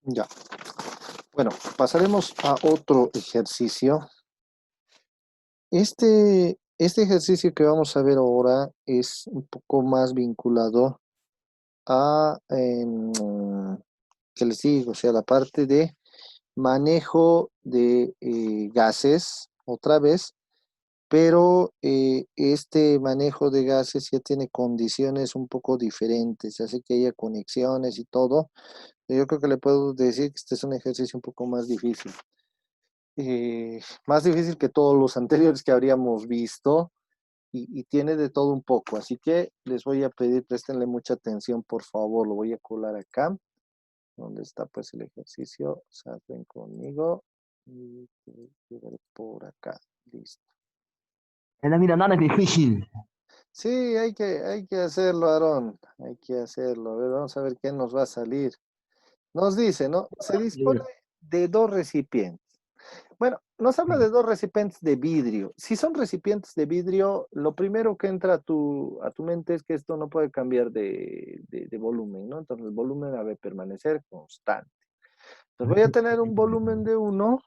Ya. Bueno, pasaremos a otro ejercicio. Este ejercicio que vamos a ver ahora es un poco más vinculado a, ¿qué les digo? O sea, la parte de manejo de gases, otra vez, pero este manejo de gases ya tiene condiciones un poco diferentes, hace que haya conexiones y todo. Yo creo que le puedo decir que este es un ejercicio un poco más difícil que todos los anteriores que habríamos visto y tiene de todo un poco. Así que les voy a pedir, préstenle mucha atención, por favor. Lo voy a colar acá. ¿Dónde está pues el ejercicio? Salten conmigo. Y por acá. Listo. Mira, nada es difícil. Sí, hay que hacerlo, Aarón. Hay que hacerlo. A ver, vamos a ver qué nos va a salir. Nos dice, ¿no? Se dispone de dos recipientes. Bueno, nos habla de dos recipientes de vidrio. Si son recipientes de vidrio, lo primero que entra a tu mente es que esto no puede cambiar de volumen, ¿no? Entonces el volumen debe permanecer constante. Entonces voy a tener un volumen de un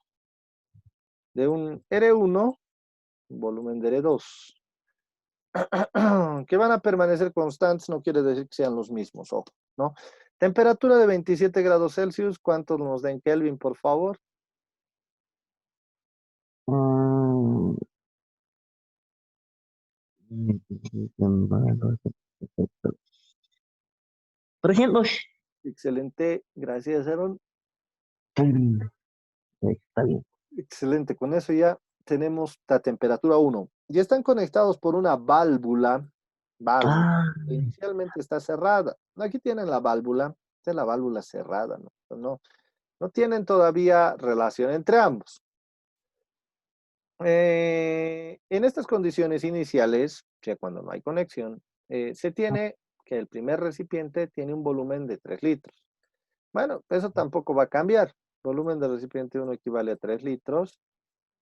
R1, un volumen de R2, que van a permanecer constantes, no quiere decir que sean los mismos, ojo, ¿no? Temperatura de 27 grados Celsius, ¿cuánto nos da en Kelvin, por favor? Mm, 300. Excelente, gracias, Aaron. Está bien. Excelente, con eso ya tenemos la temperatura 1. Ya están conectados por una válvula, Ah, que inicialmente está cerrada. Aquí tienen la válvula, esta es la válvula cerrada, ¿no? No tienen todavía relación entre ambos. En estas condiciones iniciales, o sea, cuando no hay conexión, se tiene que el primer recipiente tiene un volumen de 3 litros. Bueno, eso tampoco va a cambiar. El volumen del recipiente 1 equivale a 3 litros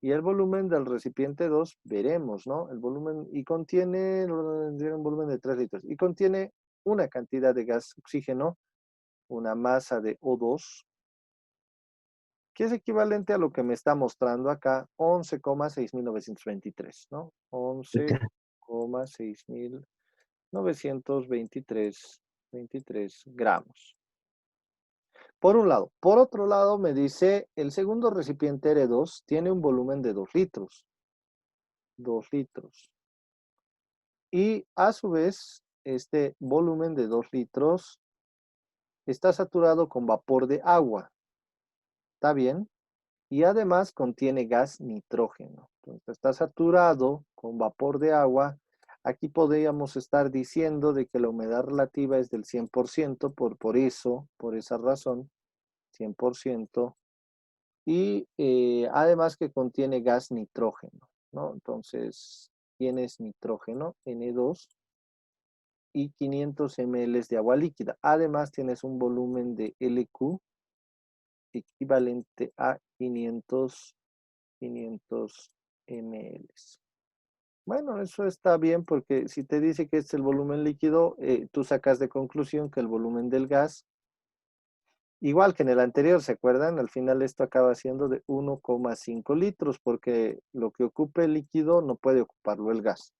y el volumen del recipiente 2 veremos, ¿no? El volumen, y contiene un volumen de 3 litros, y contiene una cantidad de gas oxígeno, una masa de O2, que es equivalente a lo que me está mostrando acá, 11,6923, ¿no? 11,6923 gramos. Por un lado. Por otro lado, me dice, el segundo recipiente R2 tiene un volumen de 2 litros. 2 litros. Y a su vez, este volumen de 2 litros está saturado con vapor de agua. ¿Está bien? Y además contiene gas nitrógeno. Entonces está saturado con vapor de agua. Aquí podríamos estar diciendo de que la humedad relativa es del 100%, por esa razón, 100%. Y además que contiene gas nitrógeno, ¿no? Entonces, tienes nitrógeno, N2, y 500 ml de agua líquida. Además, tienes un volumen de LQ equivalente a 500 ml. Bueno, eso está bien porque si te dice que es el volumen líquido, tú sacas de conclusión que el volumen del gas, igual que en el anterior, ¿se acuerdan? Al final esto acaba siendo de 1,5 litros porque lo que ocupe el líquido no puede ocuparlo el gas.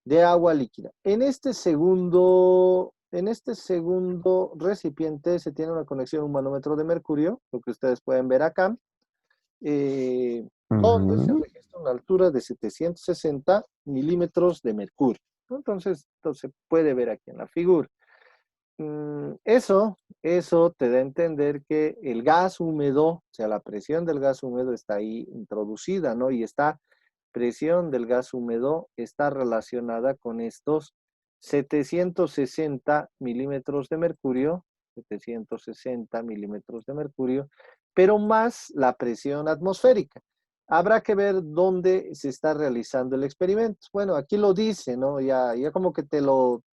De agua líquida. En este segundo recipiente se tiene una conexión a un manómetro de mercurio, lo que ustedes pueden ver acá, donde se Ujú. registra una altura de 760 milímetros de mercurio, ¿no? Entonces, esto se puede ver aquí en la figura. Eso te da a entender que el gas húmedo, o sea, la presión del gas húmedo está ahí introducida, ¿no? Y esta presión del gas húmedo está relacionada con estos 760 milímetros de mercurio, 760 milímetros de mercurio, pero más la presión atmosférica. Habrá que ver dónde se está realizando el experimento. Bueno, aquí lo dice, ¿no? Ya como que te lo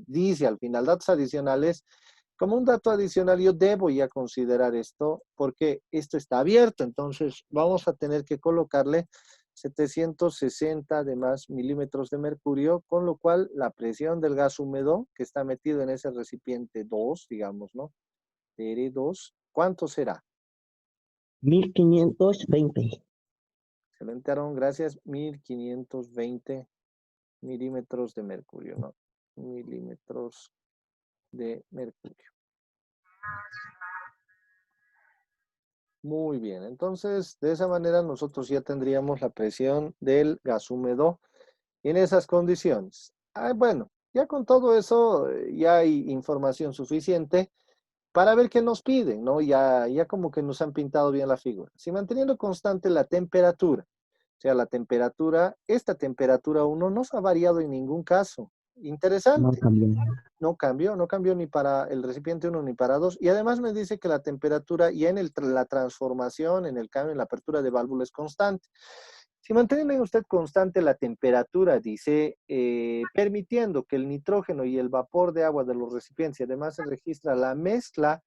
dice al final, datos adicionales. Como un dato adicional, yo debo ya considerar esto porque esto está abierto, entonces vamos a tener que colocarle 760 de más milímetros de mercurio, con lo cual la presión del gas húmedo que está metido en ese recipiente 2, digamos, ¿no? TR2, ¿cuánto será? 1520. Excelente, Aaron, gracias. 1520 milímetros de mercurio, ¿no? Milímetros de mercurio. Muy bien, entonces de esa manera nosotros ya tendríamos la presión del gas húmedo en esas condiciones. Bueno, ya con todo eso ya hay información suficiente para ver qué nos piden, ¿no? Ya como que nos han pintado bien la figura. Si manteniendo constante la temperatura, o sea, esta temperatura 1 no se ha variado en ningún caso. No Interesante. cambió. No cambió ni para el recipiente 1 ni para 2. Y además me dice que la temperatura ya en la transformación, en el cambio, en la apertura de válvula es constante. Si mantiene usted constante la temperatura, dice, permitiendo que el nitrógeno y el vapor de agua de los recipientes, y además se registra la mezcla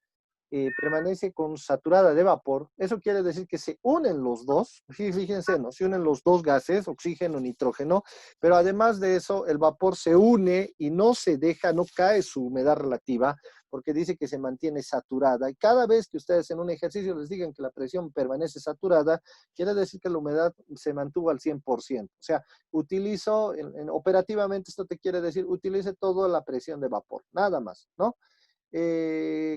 permanece con saturada de vapor, eso quiere decir que se unen los dos, fíjense, ¿no? Se unen los dos gases, oxígeno, nitrógeno, pero además de eso, el vapor se une y no se deja, no cae su humedad relativa, porque dice que se mantiene saturada. Y cada vez que ustedes en un ejercicio les digan que la presión permanece saturada, quiere decir que la humedad se mantuvo al 100%. O sea, operativamente esto te quiere decir, utilice toda la presión de vapor, nada más, ¿no?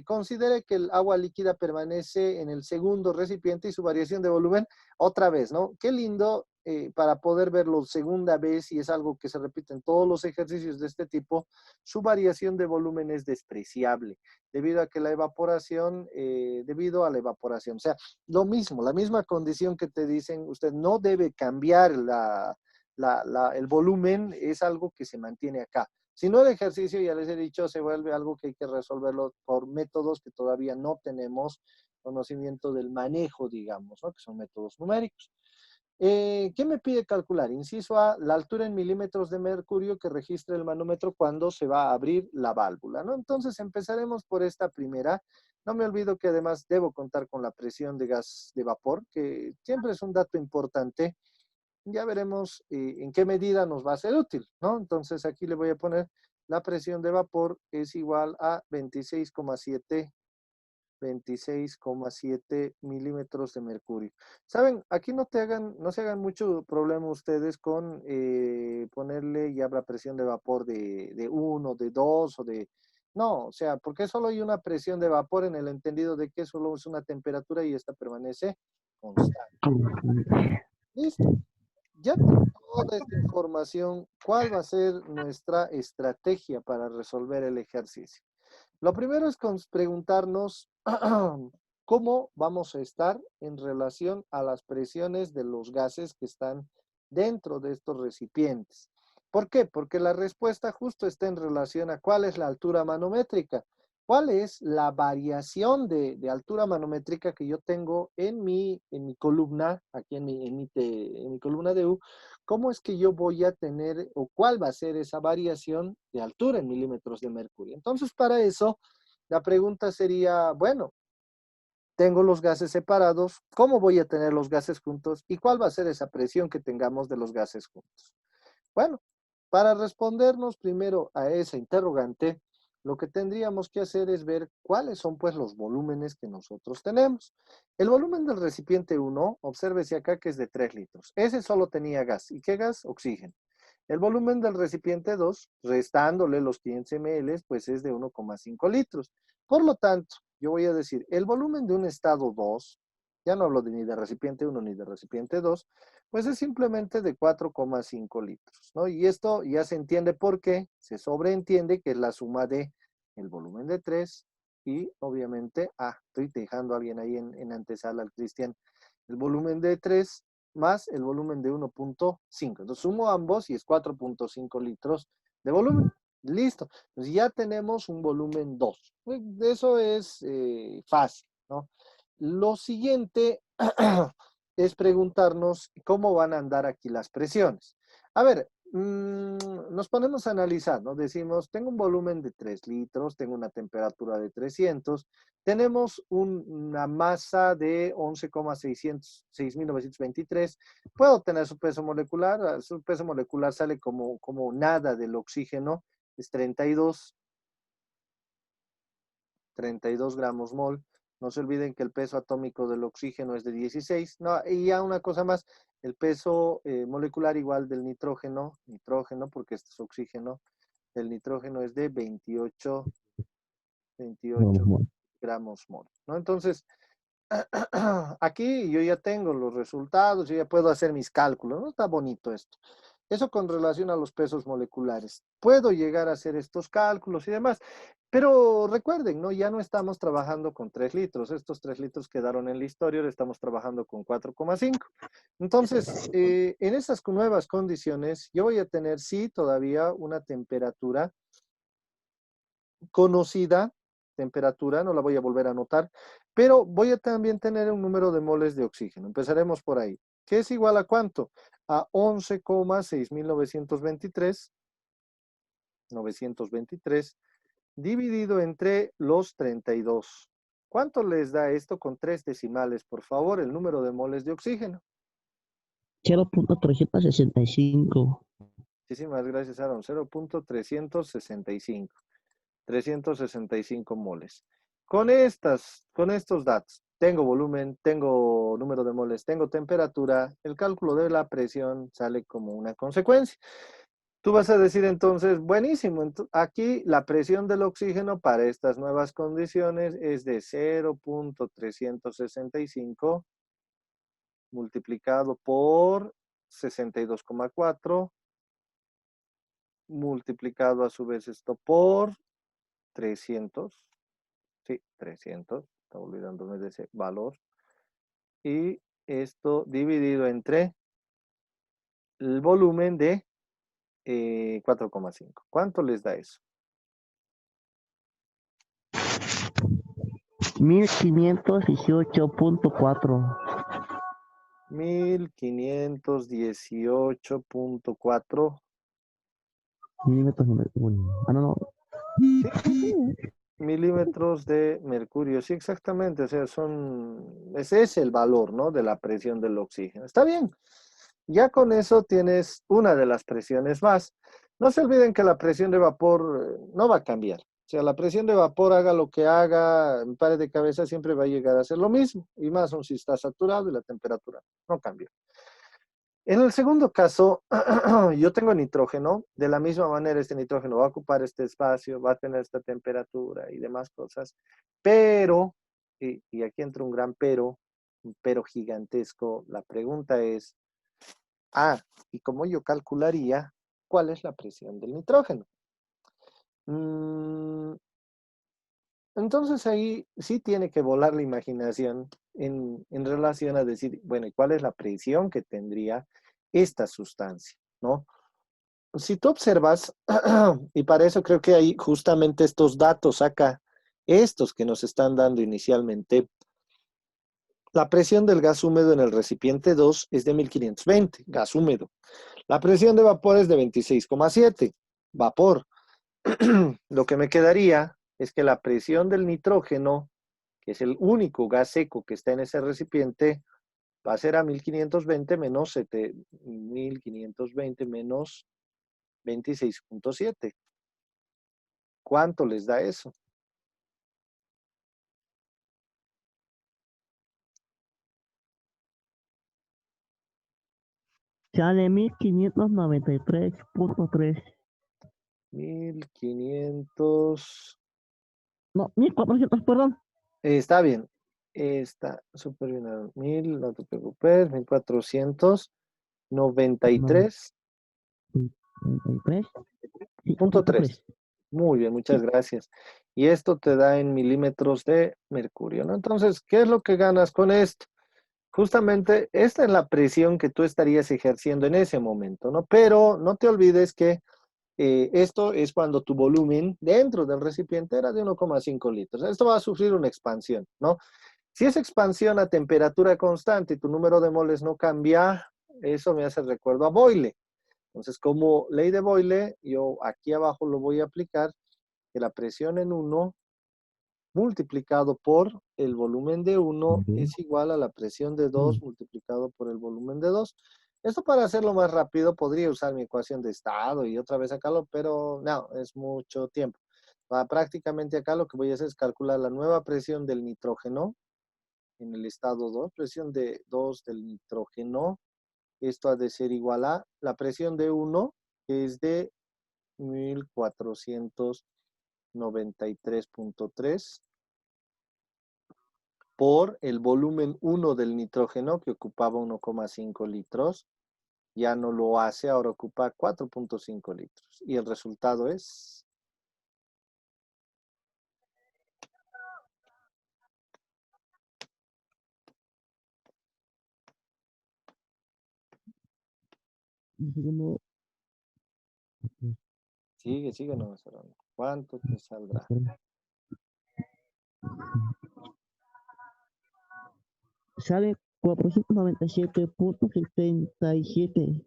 Considere que el agua líquida permanece en el segundo recipiente y su variación de volumen, otra vez, ¿no? Qué lindo para poder verlo segunda vez, y es algo que se repite en todos los ejercicios de este tipo, su variación de volumen es despreciable, debido a la evaporación. O sea, lo mismo, la misma condición que te dicen, usted no debe cambiar el volumen, es algo que se mantiene acá. Si no, el ejercicio, ya les he dicho, se vuelve algo que hay que resolverlo por métodos que todavía no tenemos conocimiento del manejo, digamos, ¿no? Que son métodos numéricos. ¿Qué me pide calcular? Inciso A, la altura en milímetros de mercurio que registra el manómetro cuando se va a abrir la válvula, ¿no? Entonces empezaremos por esta primera. No me olvido que además debo contar con la presión de gas de vapor, que siempre es un dato importante. Ya veremos en qué medida nos va a ser útil, ¿no? Entonces aquí le voy a poner la presión de vapor es igual a 26,7 milímetros de mercurio. Saben, aquí no se hagan mucho problema ustedes con ponerle ya la presión de vapor de 1, de 2 o de... No, o sea, porque solo hay una presión de vapor en el entendido de que solo es una temperatura y esta permanece constante. Listo. Ya con toda esta información, ¿cuál va a ser nuestra estrategia para resolver el ejercicio? Lo primero es preguntarnos cómo vamos a estar en relación a las presiones de los gases que están dentro de estos recipientes. ¿Por qué? Porque la respuesta justo está en relación a cuál es la altura manométrica. ¿Cuál es la variación de altura manométrica que yo tengo en mi columna, aquí en mi columna de U? ¿Cómo es que yo voy a tener o cuál va a ser esa variación de altura en milímetros de mercurio? Entonces, para eso, la pregunta sería, bueno, tengo los gases separados, ¿cómo voy a tener los gases juntos? ¿Y cuál va a ser esa presión que tengamos de los gases juntos? Bueno, para respondernos primero a esa interrogante, lo que tendríamos que hacer es ver cuáles son pues los volúmenes que nosotros tenemos. El volumen del recipiente 1, obsérvese acá que es de 3 litros. Ese solo tenía gas. ¿Y qué gas? Oxígeno. El volumen del recipiente 2, restándole los 15 ml, pues es de 1,5 litros. Por lo tanto, yo voy a decir, el volumen de un estado 2, ya no hablo de ni de recipiente 1 ni de recipiente 2, pues es simplemente de 4,5 litros, ¿no? Y esto ya se entiende por qué, se sobreentiende que es la suma de el volumen de 3 y obviamente, estoy dejando a alguien ahí en antesala al Cristian, el volumen de 3 más el volumen de 1,5. Entonces sumo ambos y es 4,5 litros de volumen. Listo. Entonces ya tenemos un volumen 2. Eso es fácil, ¿no? Lo siguiente es preguntarnos cómo van a andar aquí las presiones. A ver, nos ponemos a analizar, ¿no? Decimos, tengo un volumen de 3 litros, tengo una temperatura de 300, tenemos una masa de 11,60923. Puedo tener su peso molecular. Su peso molecular sale como nada del oxígeno. Es 32 gramos mol. No se olviden que el peso atómico del oxígeno es de 16. No, y ya una cosa más, el peso molecular igual del nitrógeno, porque este es oxígeno, el nitrógeno es de 28 gramos mol, ¿no? Entonces, aquí yo ya tengo los resultados, yo ya puedo hacer mis cálculos, ¿no? Está bonito esto. Eso con relación a los pesos moleculares. Puedo llegar a hacer estos cálculos y demás, pero recuerden, ¿no? Ya no estamos trabajando con 3 litros. Estos 3 litros quedaron en la historia, ahora estamos trabajando con 4,5. Entonces, en esas nuevas condiciones, yo voy a tener, sí, todavía una temperatura conocida, temperatura, no la voy a volver a anotar, pero voy a también tener un número de moles de oxígeno. Empezaremos por ahí. ¿Qué es igual a cuánto? A 11,6923 dividido entre los 32. ¿Cuánto les da esto con 3 decimales, por favor, el número de moles de oxígeno? 0.365. Muchísimas gracias, Aaron. 0,365. 365 moles. Con estos datos, tengo volumen, tengo número de moles, tengo temperatura, el cálculo de la presión sale como una consecuencia. Tú vas a decir entonces, buenísimo, aquí la presión del oxígeno para estas nuevas condiciones es de 0,365 multiplicado por 62,4 multiplicado a su vez esto por 300. Sí, 300. Estaba olvidándome de ese valor. Y esto dividido entre el volumen de 4,5. ¿Cuánto les da eso? 1518.4 1518,4 milímetros de mercurio. No. sí, milímetros de mercurio. Sí, exactamente. O sea, ese es el valor, ¿no? De la presión del oxígeno. Está bien. Ya con eso tienes una de las presiones más. No se olviden que la presión de vapor no va a cambiar. O sea, la presión de vapor, haga lo que haga, en pared de cabeza siempre va a llegar a ser lo mismo. Y más aún si está saturado y la temperatura no cambia. En el segundo caso, yo tengo nitrógeno. De la misma manera, este nitrógeno va a ocupar este espacio, va a tener esta temperatura y demás cosas. Pero, y aquí entra un gran pero, un pero gigantesco. La pregunta es, ¿y cómo yo calcularía cuál es la presión del nitrógeno? Entonces ahí sí tiene que volar la imaginación en relación a decir, bueno, ¿y cuál es la presión que tendría esta sustancia? ¿No? Si tú observas, y para eso creo que hay justamente estos datos acá, estos que nos están dando inicialmente, la presión del gas húmedo en el recipiente 2 es de 1520, gas húmedo. La presión de vapor es de 26,7, vapor. Lo que me quedaría es que la presión del nitrógeno, que es el único gas seco que está en ese recipiente, va a ser a 1520 menos 1520 menos 26.7. ¿Cuánto les da eso? Sale 1593.3. 1500. No, 1400, perdón. Está bien. Está súper bien. 1000, no te preocupes. 1493.3. 93. Sí, punto 3. Muy bien, muchas Sí. gracias. Y esto te da en milímetros de mercurio, ¿no? Entonces, ¿qué es lo que ganas con esto? Justamente esta es la presión que tú estarías ejerciendo en ese momento, ¿no? Pero no te olvides que esto es cuando tu volumen dentro del recipiente era de 1,5 litros. Esto va a sufrir una expansión, ¿no? Si es expansión a temperatura constante y tu número de moles no cambia, eso me hace recuerdo a Boyle. Entonces, como ley de Boyle, yo aquí abajo lo voy a aplicar, que la presión en 1 multiplicado por el volumen de 1 es igual a la presión de 2 multiplicado por el volumen de 2. Esto para hacerlo más rápido podría usar mi ecuación de estado y otra vez sacarlo, pero no, es mucho tiempo. Prácticamente acá lo que voy a hacer es calcular la nueva presión del nitrógeno en el estado 2, presión de 2 del nitrógeno. Esto ha de ser igual a la presión de 1, que es de 1493.3 por el volumen 1 del nitrógeno, que ocupaba 1,5 litros. Ya no lo hace, ahora ocupa 4,5 litros. Y el resultado es... Sigue, no, Cerrando. ¿Cuánto te saldrá? Sale 497.77.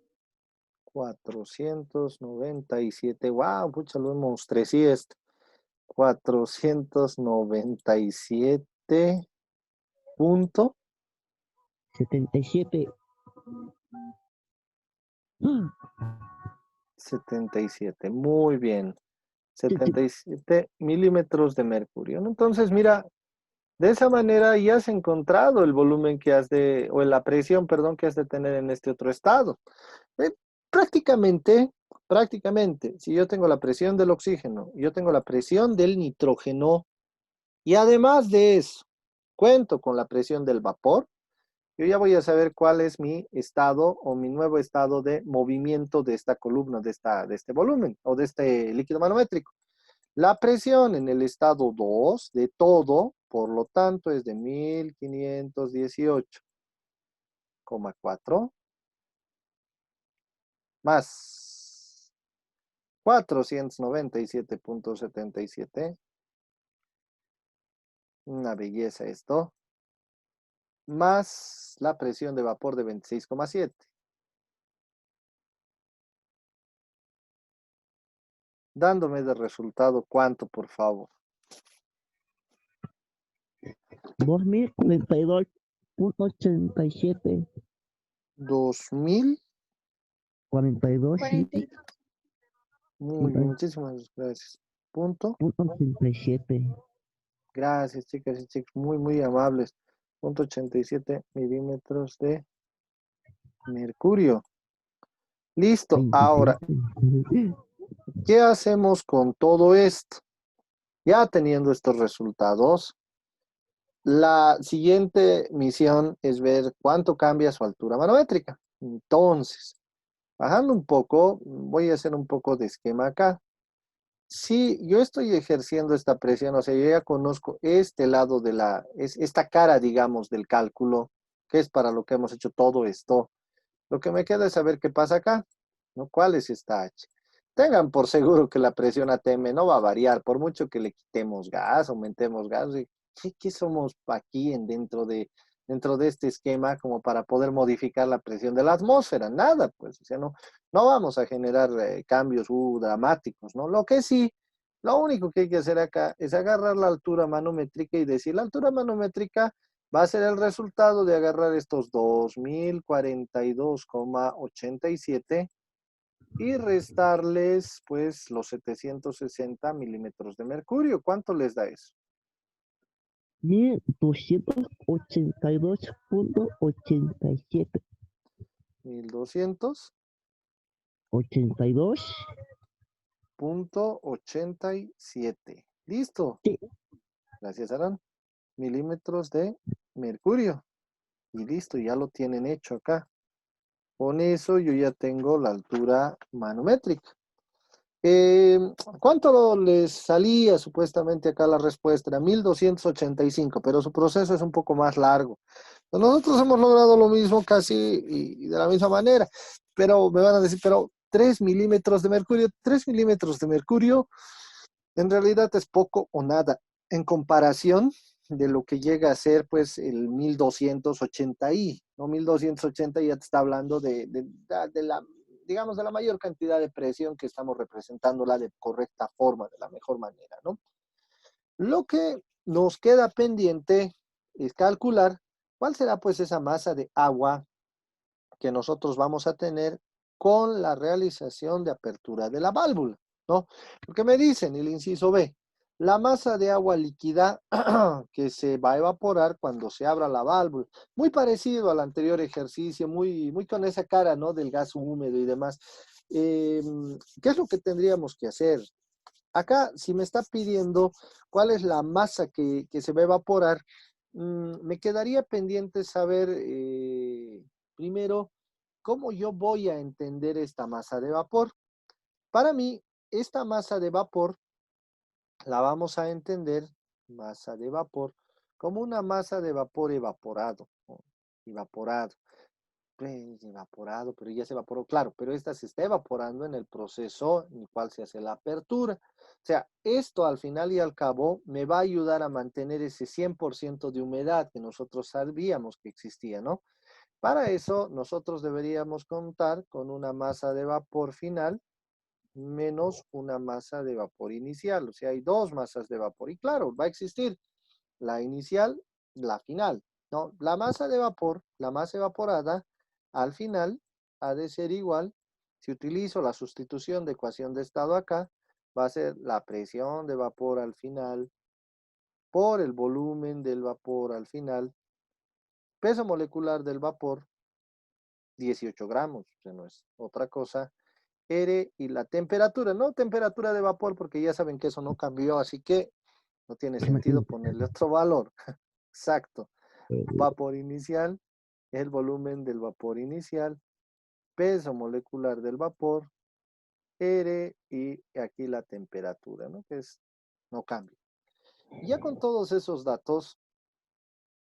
497. Wow, pucha, lo monstrué esto. 497 punto 77. 77. Muy bien. 77 milímetros de mercurio, ¿no? Entonces, mira, de esa manera ya has encontrado el volumen que has de, o la presión, perdón, que has de tener en este otro estado. Eh, prácticamente, si yo tengo la presión del oxígeno, yo tengo la presión del nitrógeno, y además de eso, cuento con la presión del vapor, yo ya voy a saber cuál es mi estado o mi nuevo estado de movimiento de esta columna, de este volumen o de este líquido manométrico. La presión en el estado 2 de todo, por lo tanto, es de 1518,4 más 497.77. Una belleza esto. Más la presión de vapor de 26,7. Dándome de resultado cuánto, por favor. 2042.87. 2000. 42. Sí. Muy bien, muchísimas gracias. Punto. 87. Gracias, chicas y chicos, muy amables. 0,87 milímetros de mercurio. Listo. Ahora, 27. ¿qué hacemos con todo esto? Ya teniendo estos resultados, la siguiente misión es ver cuánto cambia su altura manométrica. Entonces, bajando un poco, voy a hacer un poco de esquema acá. Si yo estoy ejerciendo esta presión, o sea, yo ya conozco este lado de esta cara, digamos, del cálculo, que es para lo que hemos hecho todo esto. Lo que me queda es saber qué pasa acá, ¿no? ¿Cuál es esta H? Tengan por seguro que la presión ATM no va a variar, por mucho que le quitemos gas, aumentemos gas. ¿Qué somos aquí dentro de este esquema como para poder modificar la presión de la atmósfera? Nada, pues, o sea, no vamos a generar cambios dramáticos, ¿no? Lo que sí Lo único que hay que hacer acá es agarrar la altura manométrica y decir, la altura manométrica va a ser el resultado de agarrar estos 2042,87 y restarles pues los 760 milímetros de mercurio. ¿Cuánto les da eso? 1282,87. 1200. 82. Punto 87. Listo. Sí. Gracias, Alan. Milímetros de mercurio. Y listo, ya lo tienen hecho acá. Con eso yo ya tengo la altura manométrica. Eh, ¿Cuánto les salía supuestamente acá la respuesta? Era 1285, pero su proceso es un poco más largo. Nosotros hemos logrado lo mismo casi y de la misma manera, pero me van a decir, pero 3 milímetros de mercurio, 3 milímetros de mercurio en realidad es poco o nada en comparación de lo que llega a ser pues el 1280i, ¿no? 1280 ya te está hablando de la, digamos, de la mayor cantidad de presión que estamos representándola de correcta forma, de la mejor manera, ¿no? Lo que nos queda pendiente es calcular cuál será pues esa masa de agua que nosotros vamos a tener con la realización de apertura de la válvula, ¿no? Porque me dicen, el inciso B, la masa de agua líquida que se va a evaporar cuando se abra la válvula, muy parecido al anterior ejercicio, muy con esa cara, ¿no? Del gas húmedo y demás. ¿Qué es lo que tendríamos que hacer? Acá, si me está pidiendo cuál es la masa que se va a evaporar, me quedaría pendiente saber primero cómo yo voy a entender esta masa de vapor. Para mí, esta masa de vapor la vamos a entender, masa de vapor, como una masa de vapor evaporado, ¿no? Evaporado, pues, evaporado, pero ya se evaporó, claro, pero esta se está evaporando en el proceso en el cual se hace la apertura. O sea, esto al final y al cabo me va a ayudar a mantener ese 100% de humedad que nosotros sabíamos que existía, ¿no? Para eso, nosotros deberíamos contar con una masa de vapor final menos una masa de vapor inicial. O sea, hay dos masas de vapor. Y claro, va a existir la inicial, la final, ¿no? La masa de vapor, la masa evaporada, al final ha de ser igual. Si utilizo la sustitución de ecuación de estado acá, va a ser la presión de vapor al final por el volumen del vapor al final, peso molecular del vapor, 18 gramos, o sea, no es otra cosa. R y la temperatura, no temperatura de vapor, porque ya saben que eso no cambió, así que no tiene sentido Imagínate. ponerle otro valor. Exacto. Vapor inicial, el volumen del vapor inicial, peso molecular del vapor, R y aquí la temperatura, ¿no? Que es, no cambia. Y ya con todos esos datos,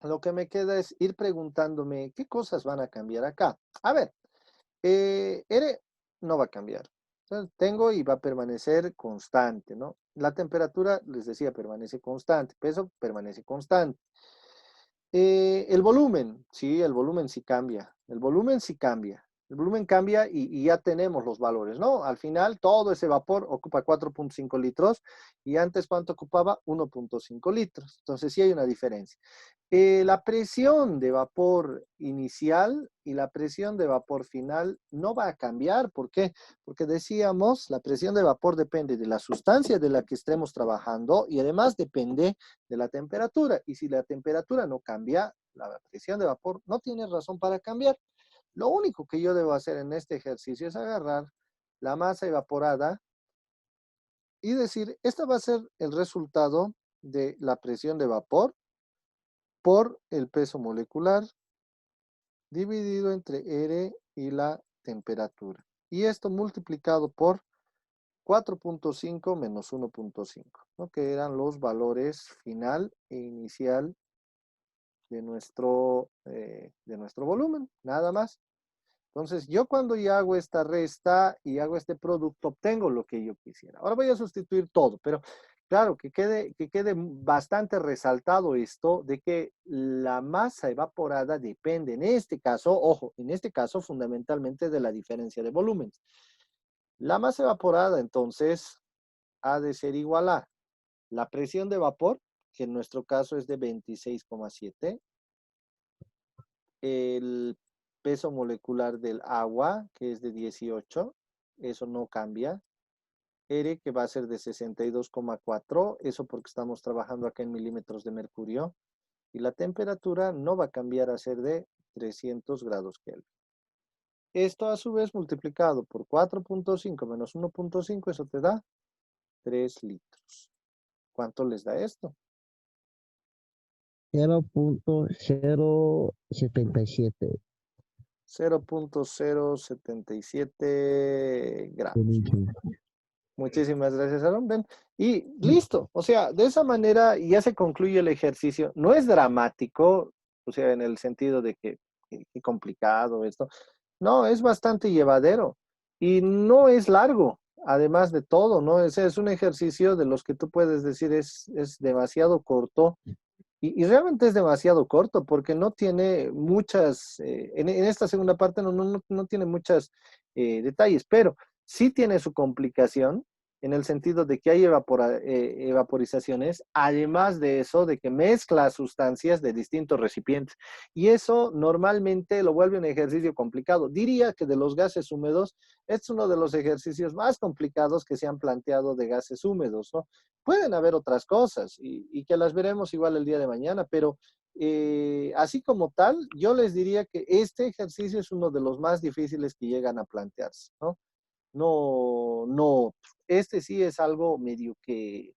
lo que me queda es ir preguntándome qué cosas van a cambiar acá. A ver, R no va a cambiar. Entonces, tengo y va a permanecer constante, ¿no? La temperatura, les decía, permanece constante. Peso permanece constante. El volumen, sí, el volumen sí cambia. El volumen sí cambia. El volumen cambia y ya tenemos los valores, ¿no? Al final, todo ese vapor ocupa 4.5 litros y antes, ¿cuánto ocupaba? 1.5 litros. Entonces, sí hay una diferencia. La presión de vapor inicial y la presión de vapor final no va a cambiar. ¿Por qué? Porque decíamos, la presión de vapor depende de la sustancia de la que estemos trabajando y además depende de la temperatura. Y si la temperatura no cambia, la presión de vapor no tiene razón para cambiar. Lo único que yo debo hacer en este ejercicio es agarrar la masa evaporada y decir, esta va a ser el resultado de la presión de vapor por el peso molecular dividido entre R y la temperatura. Y esto multiplicado por 4.5 menos 1.5, ¿no? Que eran los valores final e inicial de nuestro volumen, nada más. Entonces, yo cuando ya hago esta resta y hago este producto, obtengo lo que yo quisiera. Ahora voy a sustituir todo, pero claro, que quede bastante resaltado esto de que la masa evaporada depende, en este caso, ojo, en este caso fundamentalmente de la diferencia de volúmenes. La masa evaporada, entonces, ha de ser igual a la presión de vapor, que en nuestro caso es de 26,7, el peso molecular del agua, que es de 18, eso no cambia. R, que va a ser de 62,4, eso porque estamos trabajando acá en milímetros de mercurio. Y la temperatura no va a cambiar a ser de 300 grados Kelvin. Esto a su vez multiplicado por 4,5 menos 1,5, eso te da 3 litros. ¿Cuánto les da esto? 0.077. 0,077 gramos. Muchísimas gracias, Aaron. Ven. Y listo. O sea, de esa manera ya se concluye el ejercicio. No es dramático, o sea, en el sentido de que complicado esto. No, es bastante llevadero y no es largo, además de todo, ¿no? Es un ejercicio de los que tú puedes decir es demasiado corto y realmente es demasiado corto porque no tiene muchas, en esta segunda parte no tiene muchos detalles, pero sí tiene su complicación en el sentido de que hay evaporizaciones, además de eso, de que mezcla sustancias de distintos recipientes. Y eso normalmente lo vuelve un ejercicio complicado. Diría que de los gases húmedos, es uno de los ejercicios más complicados que se han planteado de gases húmedos, ¿no? Pueden haber otras cosas y que las veremos igual el día de mañana, pero así como tal, yo les diría que este ejercicio es uno de los más difíciles que llegan a plantearse, ¿no? No, este sí es algo medio que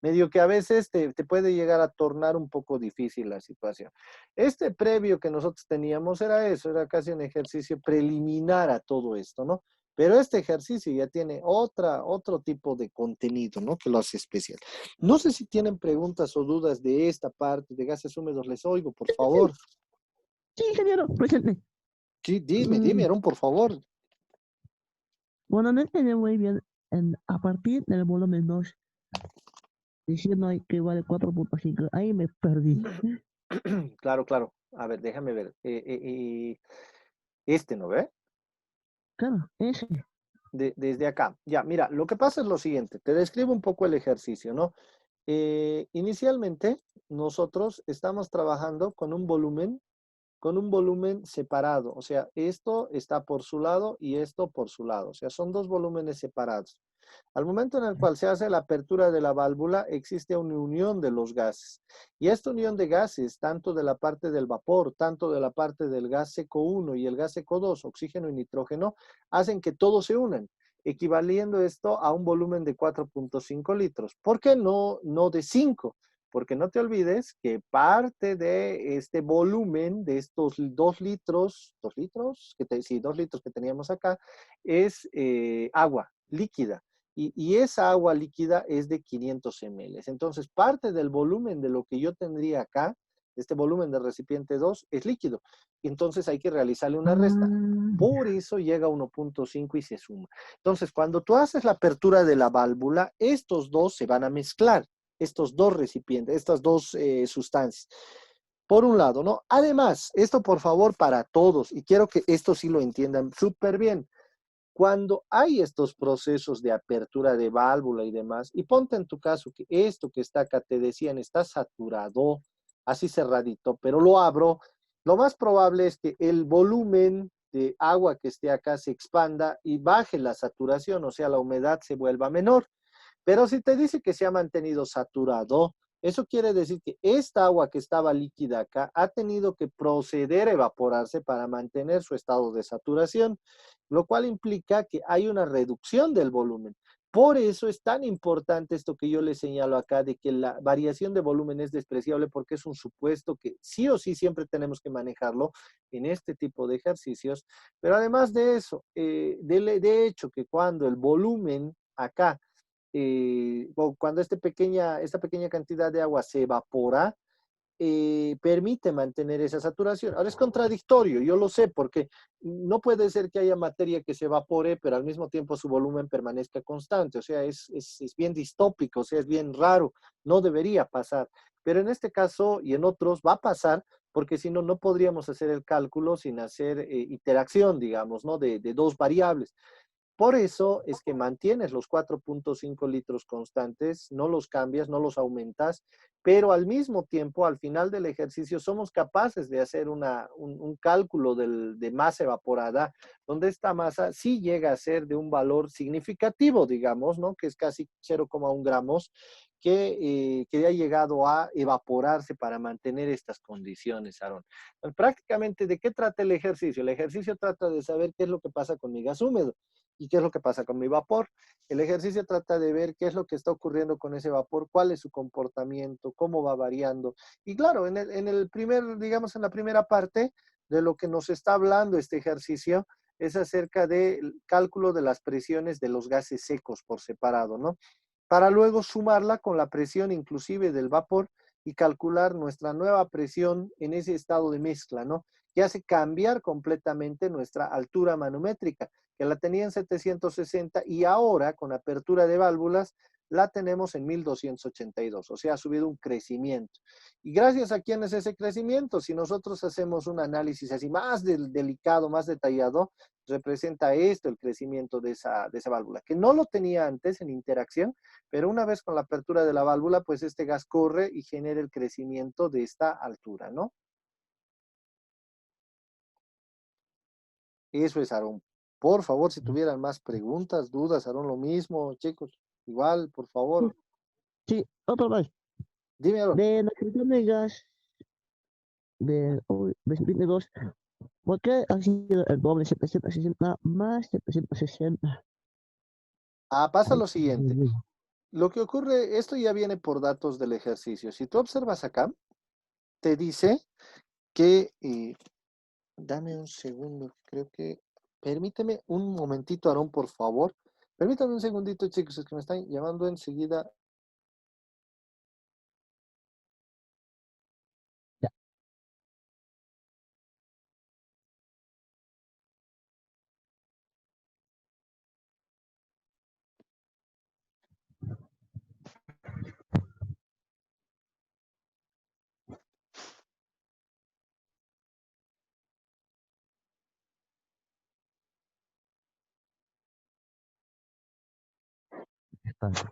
a veces te puede llegar a tornar un poco difícil la situación. Este previo que nosotros teníamos era eso, era casi un ejercicio preliminar a todo esto, ¿no? Pero este ejercicio ya tiene otro tipo de contenido, ¿no? Que lo hace especial. No sé si tienen preguntas o dudas de esta parte de gases húmedos, les oigo, por favor. Sí, ingeniero, presente. Sí, dime, Aaron, por favor. Bueno, no entendí muy bien. A partir del volumen 2, diciendo ahí que vale 4.5, ahí me perdí. Claro. A ver, déjame ver. Este, ¿no ve? Claro, ese. Desde acá. Ya, mira, lo que pasa es lo siguiente, te describo un poco el ejercicio, ¿no? Inicialmente, nosotros estamos trabajando con un volumen separado, o sea, esto está por su lado y esto por su lado, o sea, son dos volúmenes separados. Al momento en el cual se hace la apertura de la válvula, existe una unión de los gases. Y esta unión de gases, tanto de la parte del vapor, tanto de la parte del gas seco 1 y el gas seco 2, oxígeno y nitrógeno, hacen que todos se unan, equivaliendo esto a un volumen de 4,5 litros. ¿Por qué no de 5? Porque no te olvides que parte de este volumen, de estos 2 litros, sí, 2 litros que teníamos acá, es agua líquida. Y esa agua líquida es de 500 ml. Entonces, parte del volumen de lo que yo tendría acá, este volumen de recipiente 2, es líquido. Entonces, hay que realizarle una resta. Por eso llega a 1,5 y se suma. Entonces, cuando tú haces la apertura de la válvula, estos dos se van a mezclar, estos dos recipientes, estas dos sustancias. Por un lado, ¿no? Además, esto por favor para todos, y quiero que esto sí lo entiendan súper bien. Cuando hay estos procesos de apertura de válvula y demás, y ponte en tu caso que esto que está acá, te decían, está saturado, así cerradito, pero lo abro, lo más probable es que el volumen de agua que esté acá se expanda y baje la saturación, o sea, la humedad se vuelva menor. Pero si te dice que se ha mantenido saturado, eso quiere decir que esta agua que estaba líquida acá ha tenido que proceder a evaporarse para mantener su estado de saturación, lo cual implica que hay una reducción del volumen. Por eso es tan importante esto que yo les señalo acá, de que la variación de volumen es despreciable porque es un supuesto que sí o sí siempre tenemos que manejarlo en este tipo de ejercicios. Pero además de eso, de hecho que cuando el volumen acá o cuando esta pequeña cantidad de agua se evapora, permite mantener esa saturación. Ahora es contradictorio, yo lo sé, porque no puede ser que haya materia que se evapore, pero al mismo tiempo su volumen permanezca constante. O sea, es bien distópico, o sea, es bien raro, no debería pasar. Pero en este caso y en otros va a pasar, porque si no, no podríamos hacer el cálculo sin hacer interacción, digamos, ¿no? De dos variables. Por eso es que mantienes los 4.5 litros constantes, no los cambias, no los aumentas, pero al mismo tiempo, al final del ejercicio, somos capaces de hacer un cálculo de masa evaporada, donde esta masa sí llega a ser de un valor significativo, digamos, ¿no? Que es casi 0,1 gramos, que ha llegado a evaporarse para mantener estas condiciones, Aaron. Prácticamente, ¿de qué trata el ejercicio? El ejercicio trata de saber qué es lo que pasa con mi gas húmedo y qué es lo que pasa con mi vapor. El ejercicio trata de ver qué es lo que está ocurriendo con ese vapor, cuál es su comportamiento, cómo va variando. Y claro, en primer, digamos, en la primera parte de lo que nos está hablando este ejercicio es acerca del cálculo de las presiones de los gases secos por separado, ¿no? Para luego sumarla con la presión inclusive del vapor y calcular nuestra nueva presión en ese estado de mezcla, ¿no? Que hace cambiar completamente nuestra altura manométrica, que la tenía en 760 y ahora con apertura de válvulas la tenemos en 1282, o sea, ha subido un crecimiento. ¿Y gracias a quién es ese crecimiento? Si nosotros hacemos un análisis así más delicado, más detallado, representa esto el crecimiento de esa válvula, que no lo tenía antes en interacción, pero una vez con la apertura de la válvula, pues este gas corre y genera el crecimiento de esta altura, ¿no? Eso es, Aarón. Por favor, si tuvieran más preguntas, dudas, Aarón, lo mismo, chicos. Igual, por Sí, favor. sí, otra vez. Dime, Aarón. De la presión de gas de 72, ¿por qué ha sido el doble 760 más 760? Pasa Ay, lo siguiente. Lo que ocurre, esto ya viene por datos del ejercicio. Si tú observas acá, te dice que, dame un segundo, creo que, permíteme un momentito, Aarón, por favor. Permítame un segundito, chicos, es que me están llamando enseguida. ya, está.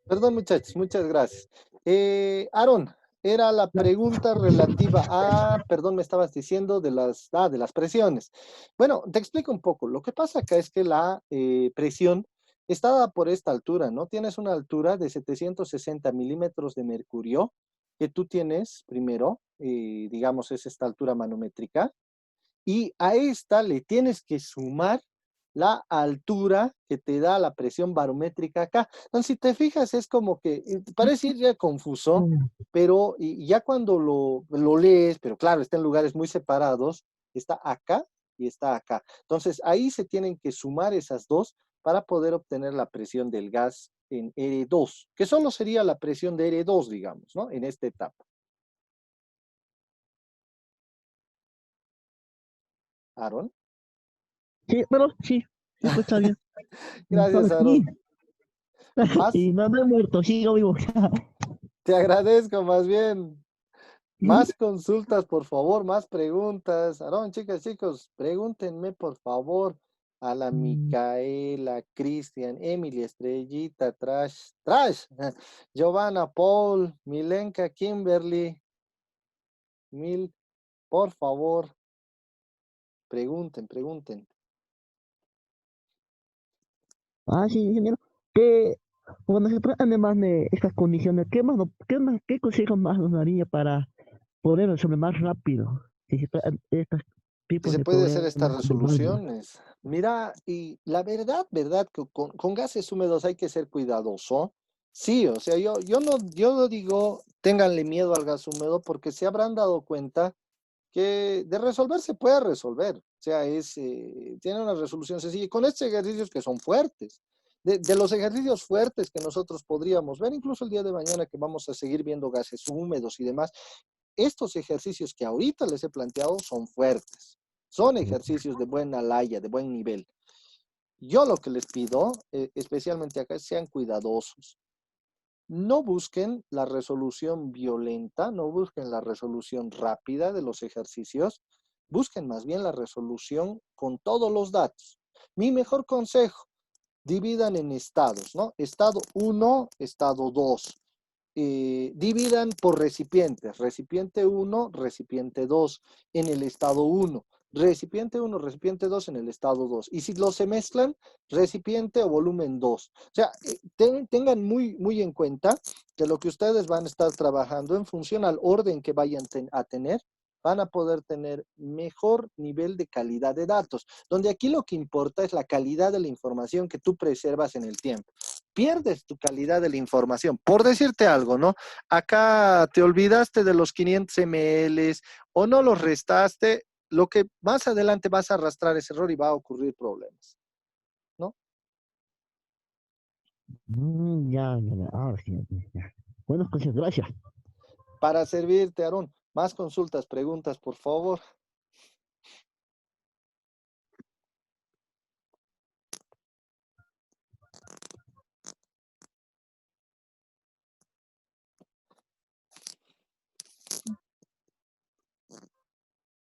Perdón, muchachos, muchas gracias. Aaron, era la pregunta relativa perdón, me estabas diciendo de las presiones. Bueno, te explico un poco. Lo que pasa acá es que la presión está dada por esta altura, ¿no? Tienes una altura de 760 milímetros de mercurio que tú tienes primero, digamos, es esta altura manométrica y a esta le tienes que sumar la altura que te da la presión barométrica acá. Entonces, si te fijas, es como que parece ir ya confuso, pero y ya cuando lo lees, pero claro, está en lugares muy separados, está acá y está acá. Entonces, ahí se tienen que sumar esas dos para poder obtener la presión del gas en R2, que solo sería la presión de R2, digamos, ¿no? En esta etapa. Aaron. Sí, pero sí, sí, pues está bien. Estaba Gracias, aquí Aaron. Más y no me he muerto, sigo vivo. te agradezco más bien. Más consultas, por favor, más preguntas. Aarón, chicas, chicos, pregúntenme, por favor, a la Mm, Micaela, Cristian, Emily, Estrellita, Trash, Giovanna, Paul, Milenka, Kimberly, Mil, por favor, pregunten. sí, ingeniero. ¿Qué, cuando se tratan de más de estas condiciones, qué consejos más nos daría para poder resolver más rápido si se tratan de estos Si tipos se de puede hacer problemas estas de baño? resoluciones. Mira, y la verdad que con gases húmedos hay que ser cuidadoso. Sí, o sea, yo no digo ténganle miedo al gas húmedo porque se habrán dado cuenta que de resolver se puede resolver. O sea, tiene una resolución sencilla. Y con estos ejercicios que son fuertes, de los ejercicios fuertes que nosotros podríamos ver, incluso el día de mañana que vamos a seguir viendo gases húmedos y demás, estos ejercicios que ahorita les he planteado son fuertes, son ejercicios de buena laya, de buen nivel. Yo lo que les pido, especialmente acá, sean cuidadosos. No busquen la resolución violenta, no busquen la resolución rápida de los ejercicios, busquen más bien la resolución con todos los datos. Mi mejor consejo, dividan en estados, ¿no? Estado 1, estado 2. Dividan por recipientes, recipiente 1, recipiente 2 en el estado 1, recipiente 1, recipiente 2 en el estado 2. Y si los se mezclan, recipiente o volumen 2. O sea, tengan muy en cuenta que lo que ustedes van a estar trabajando en función al orden que vayan a tener, van a poder tener mejor nivel de calidad de datos, donde aquí lo que importa es la calidad de la información que tú preservas en el tiempo. Pierdes tu calidad de la información. Por decirte algo, ¿no? Acá te olvidaste de los 500 ml o no los restaste, lo que más adelante vas a arrastrar ese error y va a ocurrir problemas, ¿no? Ya, ahora sí, ya. Bueno, pues gracias. Para servirte, Aarón. Más consultas, preguntas, por favor.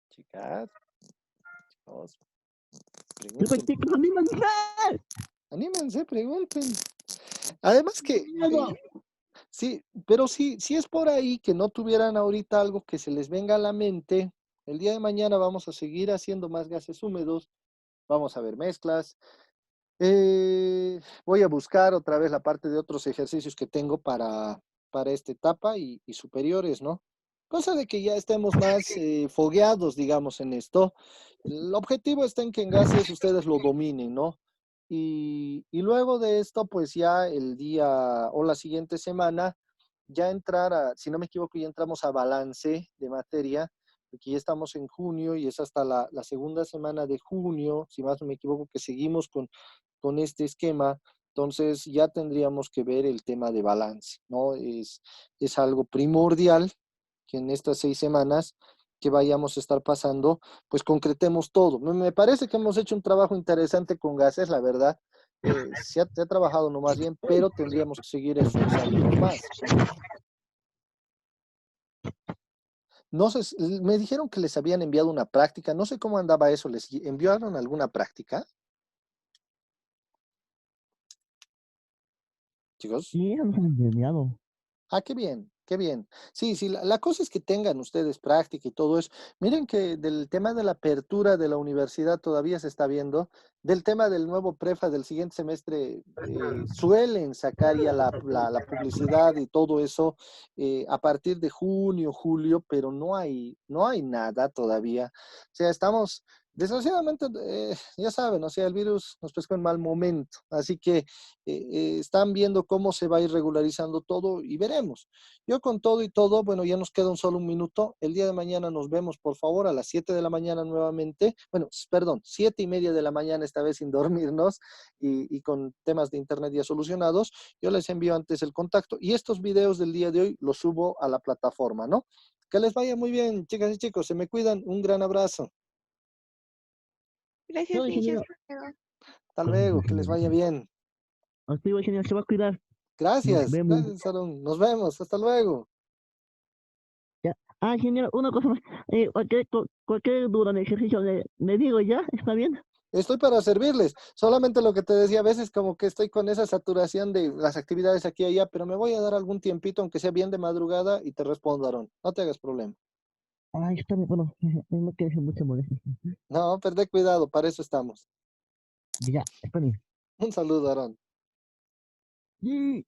Chicas, chicos, Chicos, pregunten. chicos, anímense. Anímense, pregunten. Además que, Miedo. sí, pero sí, si es por ahí que no tuvieran ahorita algo que se les venga a la mente, el día de mañana vamos a seguir haciendo más gases húmedos, vamos a ver mezclas. Voy a buscar otra vez la parte de otros ejercicios que tengo para esta etapa y superiores, ¿no? Cosa de que ya estemos más fogueados, digamos, en esto. El objetivo está en que en gases ustedes lo dominen, ¿no? Y luego de esto, pues ya el día o la siguiente semana, ya entrar a, si no me equivoco, ya entramos a balance de materia, porque ya estamos en junio y es hasta la segunda semana de junio, si más no me equivoco, que seguimos con este esquema. Entonces ya tendríamos que ver el tema de balance, ¿no? Es algo primordial que en estas 6 semanas que vayamos a estar pasando, pues concretemos todo. Me parece que hemos hecho un trabajo interesante con gases, la verdad. Se ha trabajado no más bien, pero tendríamos que seguir esforzándonos más. No sé, me dijeron que les habían enviado una práctica, no sé cómo andaba eso, ¿les enviaron alguna práctica, chicos? Sí, nos han enviado. Ah, qué bien, qué bien. Sí, sí, la cosa es que tengan ustedes práctica y todo eso. Miren que del tema de la apertura de la universidad todavía se está viendo. Del tema del nuevo prefa del siguiente semestre, suelen sacar ya la publicidad y todo eso a partir de junio, julio, pero no hay nada todavía. O sea, estamos, desgraciadamente, ya saben, o sea, el virus nos pescó en mal momento. Así que están viendo cómo se va a ir regularizando todo y veremos. Yo con todo y todo, bueno, ya nos queda solo un minuto. El día de mañana nos vemos, por favor, a las 7 de la mañana nuevamente. Bueno, perdón, 7:30 de la mañana, esta vez sin dormirnos y con temas de internet ya solucionados. Yo les envío antes el contacto y estos videos del día de hoy los subo a la plataforma, ¿no? Que les vaya muy bien, chicas y chicos. Se me cuidan. Un gran abrazo. Gracias, No, teacher. ingeniero. Hasta luego. Hasta luego. Que les vaya bien. Activo, ingeniero, se va a cuidar. Nos Gracias. vemos. Gracias, Aaron. Nos vemos. Hasta luego. Ya. Ah, genial, una cosa más. Cualquier duda en el ejercicio le digo ya, ¿está bien? Estoy para servirles. Solamente lo que te decía, a veces como que estoy con esa saturación de las actividades aquí y allá, pero me voy a dar algún tiempito, aunque sea bien de madrugada, y te respondo, Aarón. No te hagas problema. Ah, está bien, bueno, no quiero hacer mucha molestia. No, perdé cuidado, para eso estamos. Ya, está bien. Un saludo, Aarón. Y